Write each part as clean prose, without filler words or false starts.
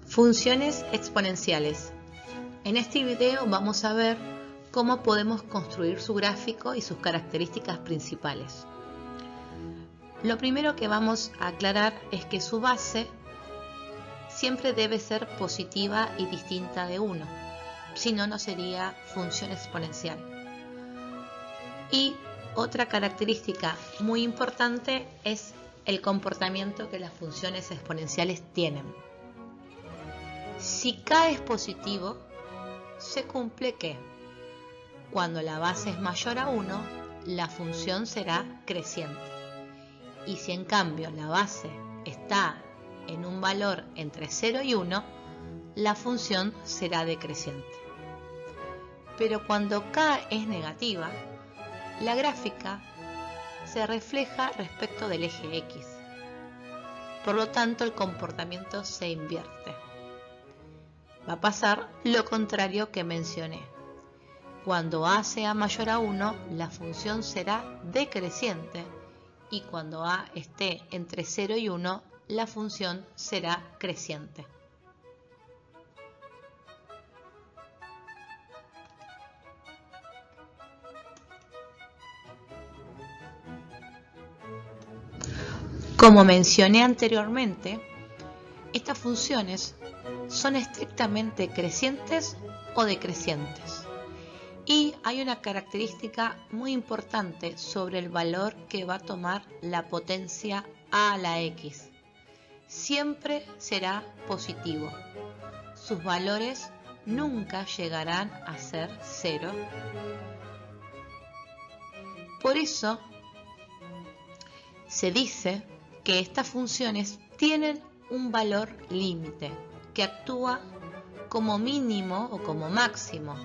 Funciones exponenciales. En este video vamos a ver cómo podemos construir su gráfico y sus características principales. Lo primero que vamos a aclarar es que su base siempre debe ser positiva y distinta de 1, si no, no sería función exponencial. Y otra característica muy importante es el comportamiento que las funciones exponenciales tienen. Si K es positivo, se cumple que cuando la base es mayor a 1, la función será creciente. Y si en cambio la base está en un valor entre 0 y 1, la función será decreciente. Pero cuando K es negativa, la gráfica se refleja respecto del eje X. Por lo tanto, el comportamiento se invierte. Va a pasar lo contrario que mencioné. Cuando A sea mayor a 1, la función será decreciente, y cuando A esté entre 0 y 1, la función será creciente. Como mencioné anteriormente, estas funciones son estrictamente crecientes o decrecientes. Y hay una característica muy importante sobre el valor que va a tomar la potencia a la x. Siempre será positivo. Sus valores nunca llegarán a ser 0. Por eso se dice que estas funciones tienen un valor límite que actúa como mínimo o como máximo,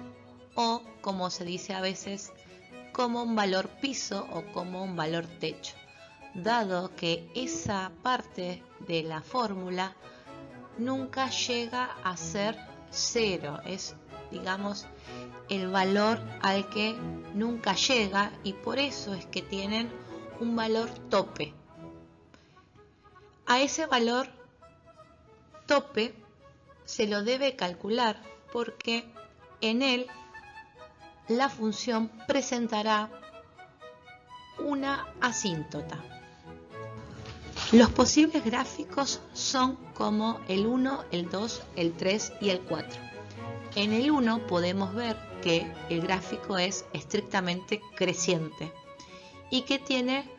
o como se dice a veces, como un valor piso o como un valor techo, dado que esa parte de la fórmula nunca llega a ser 0, es, digamos, el valor al que nunca llega, y por eso es que tienen un valor tope. A ese valor tope se lo debe calcular porque en él la función presentará una asíntota. Los posibles gráficos son como el 1, el 2, el 3 y el 4. En el 1 podemos ver que el gráfico es estrictamente creciente y que tiene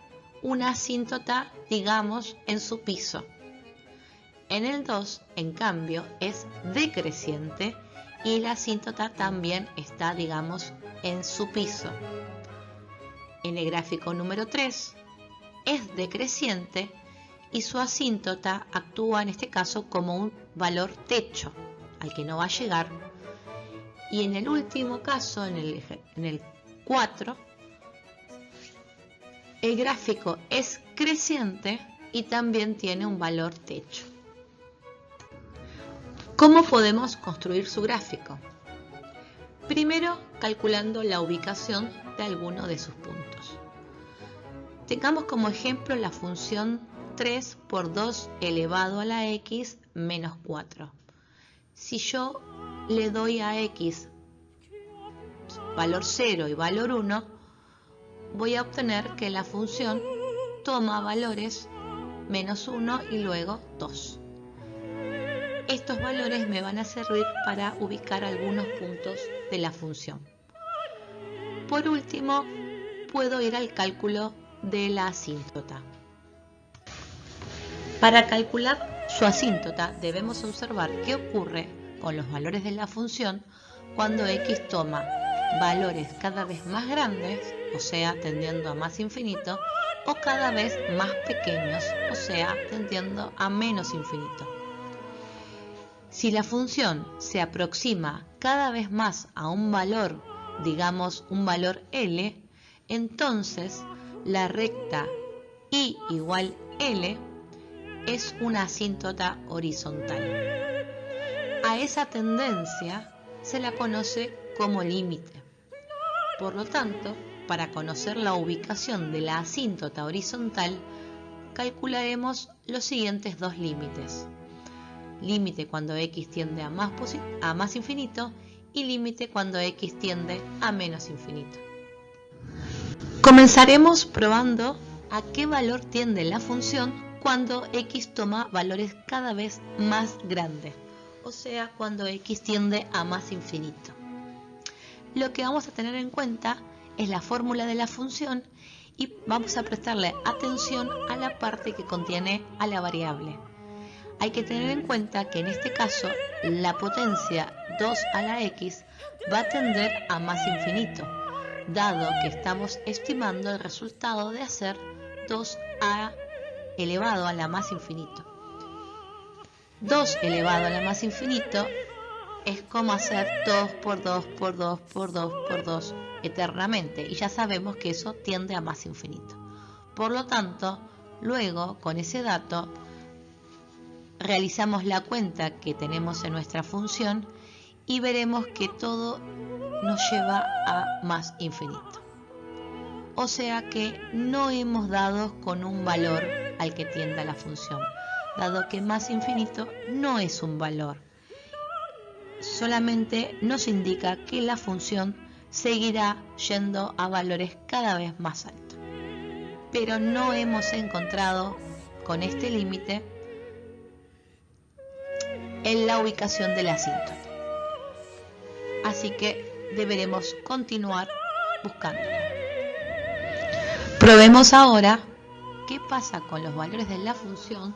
una asíntota, digamos, en su piso. En el 2, en cambio, es decreciente y la asíntota también está, digamos, en su piso. En el gráfico número 3 es decreciente y su asíntota actúa en este caso como un valor techo al que no va a llegar. Y en el último caso, en el 4, el gráfico es creciente y también tiene un valor techo. ¿Cómo podemos construir su gráfico? Primero, calculando la ubicación de alguno de sus puntos. Tengamos como ejemplo la función 3 por 2 elevado a la x menos 4. Si yo le doy a x valor 0 y valor 1, voy a obtener que la función toma valores menos 1 y luego 2. Estos valores me van a servir para ubicar algunos puntos de la función. Por último, puedo ir al cálculo de la asíntota. Para calcular su asíntota debemos observar qué ocurre con los valores de la función cuando x toma valores cada vez más grandes, o sea, tendiendo a más infinito, o cada vez más pequeños, o sea, tendiendo a menos infinito. Si la función se aproxima cada vez más a un valor, digamos un valor L, entonces la recta y igual L es una asíntota horizontal. A esa tendencia se la conoce como límite. Por lo tanto, para conocer la ubicación de la asíntota horizontal, calcularemos los siguientes dos límites. límite cuando x tiende a más infinito y límite cuando x tiende a menos infinito. Comenzaremos probando a qué valor tiende la función cuando x toma valores cada vez más grandes, o sea, cuando x tiende a más infinito. Lo que vamos a tener en cuenta es la fórmula de la función y vamos a prestarle atención a la parte que contiene a la variable. Hay que tener en cuenta que en este caso la potencia 2 a la x va a tender a más infinito, dado que estamos estimando el resultado de hacer 2a elevado a la más infinito. 2 elevado a la más infinito es como hacer 2 por 2 por 2 por 2 por 2 eternamente, y ya sabemos que eso tiende a más infinito. Por lo tanto, luego con ese dato realizamos la cuenta que tenemos en nuestra función y veremos que todo nos lleva a más infinito. O sea que no hemos dado con un valor al que tienda la función, dado que más infinito no es un valor. Solamente nos indica que la función seguirá yendo a valores cada vez más altos. Pero no hemos encontrado con este límite en la ubicación de la asíntota. Así que deberemos continuar buscándolo. Probemos ahora qué pasa con los valores de la función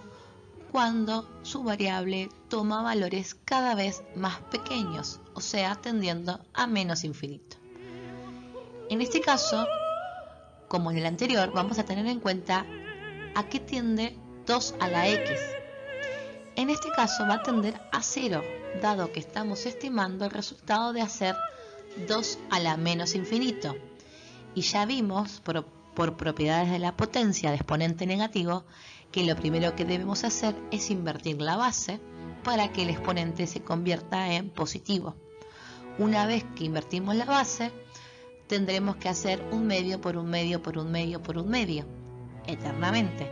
cuando su variable toma valores cada vez más pequeños, o sea, tendiendo a menos infinito. En este caso, como en el anterior, vamos a tener en cuenta a qué tiende 2 a la x. En este caso va a tender a 0, dado que estamos estimando el resultado de hacer 2 a la menos infinito. Y ya vimos, por propiedades de la potencia de exponente negativo, que lo primero que debemos hacer es invertir la base para que el exponente se convierta en positivo. Una vez que invertimos la base, tendremos que hacer un medio por un medio por un medio por un medio, eternamente.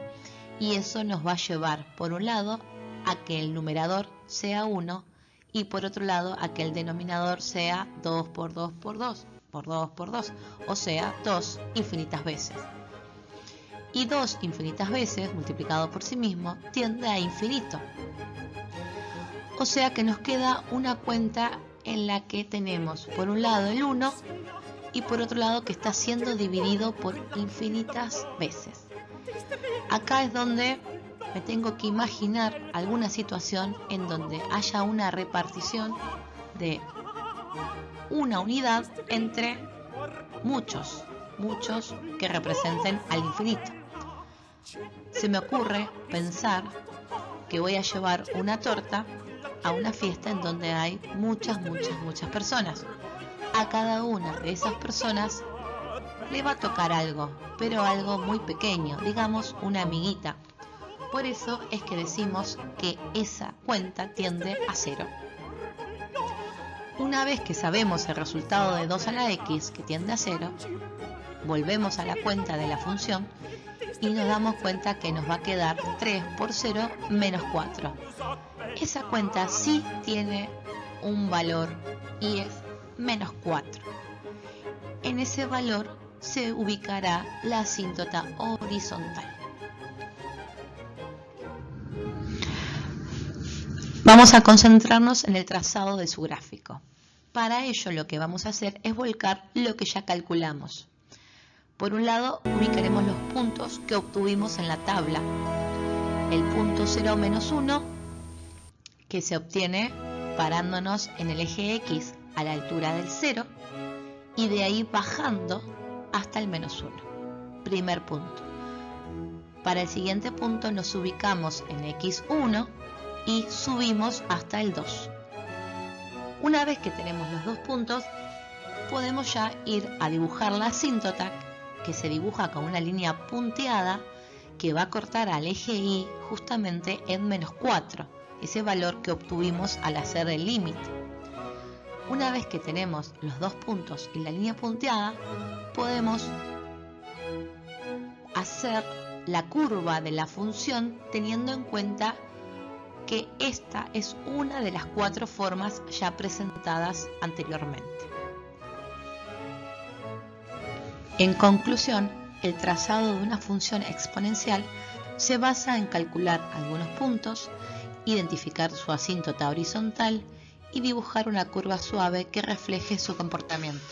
Y eso nos va a llevar, por un lado, a que el numerador sea 1 y por otro lado a que el denominador sea 2 por 2 por 2 por 2 por 2, o sea, 2 infinitas veces. Y 2 infinitas veces multiplicado por sí mismo tiende a infinito. O sea que nos queda una cuenta en la que tenemos por un lado el 1 y por otro lado que está siendo dividido por infinitas veces. Acá es donde me tengo que imaginar alguna situación en donde haya una repartición de una unidad entre muchos que representen al infinito. Se me ocurre pensar que voy a llevar una torta a una fiesta en donde hay muchas personas. A cada una de esas personas le va a tocar algo, pero algo muy pequeño, digamos una amiguita. Por eso es que decimos que esa cuenta tiende a 0. Una vez que sabemos el resultado de 2 a la x, que tiende a 0, volvemos a la cuenta de la función y nos damos cuenta que nos va a quedar 3 por 0 menos 4. Esa cuenta sí tiene un valor y es menos 4. En ese valor se ubicará la asíntota horizontal. Vamos a concentrarnos en el trazado de su gráfico. Para ello lo que vamos a hacer es volcar lo que ya calculamos. Por un lado ubicaremos los puntos que obtuvimos en la tabla. El punto 0 menos 1 que se obtiene parándonos en el eje X a la altura del 0 y de ahí bajando hasta el menos 1. Primer punto. Para el siguiente punto nos ubicamos en X1 y subimos hasta el 2. Una vez que tenemos los dos puntos, podemos ya ir a dibujar la asíntota, que se dibuja con una línea punteada que va a cortar al eje Y justamente en menos 4, ese valor que obtuvimos al hacer el límite. Una vez que tenemos los dos puntos y la línea punteada, podemos hacer la curva de la función teniendo en cuenta que esta es una de las 4 formas ya presentadas anteriormente. En conclusión, el trazado de una función exponencial se basa en calcular algunos puntos, identificar su asíntota horizontal y dibujar una curva suave que refleje su comportamiento.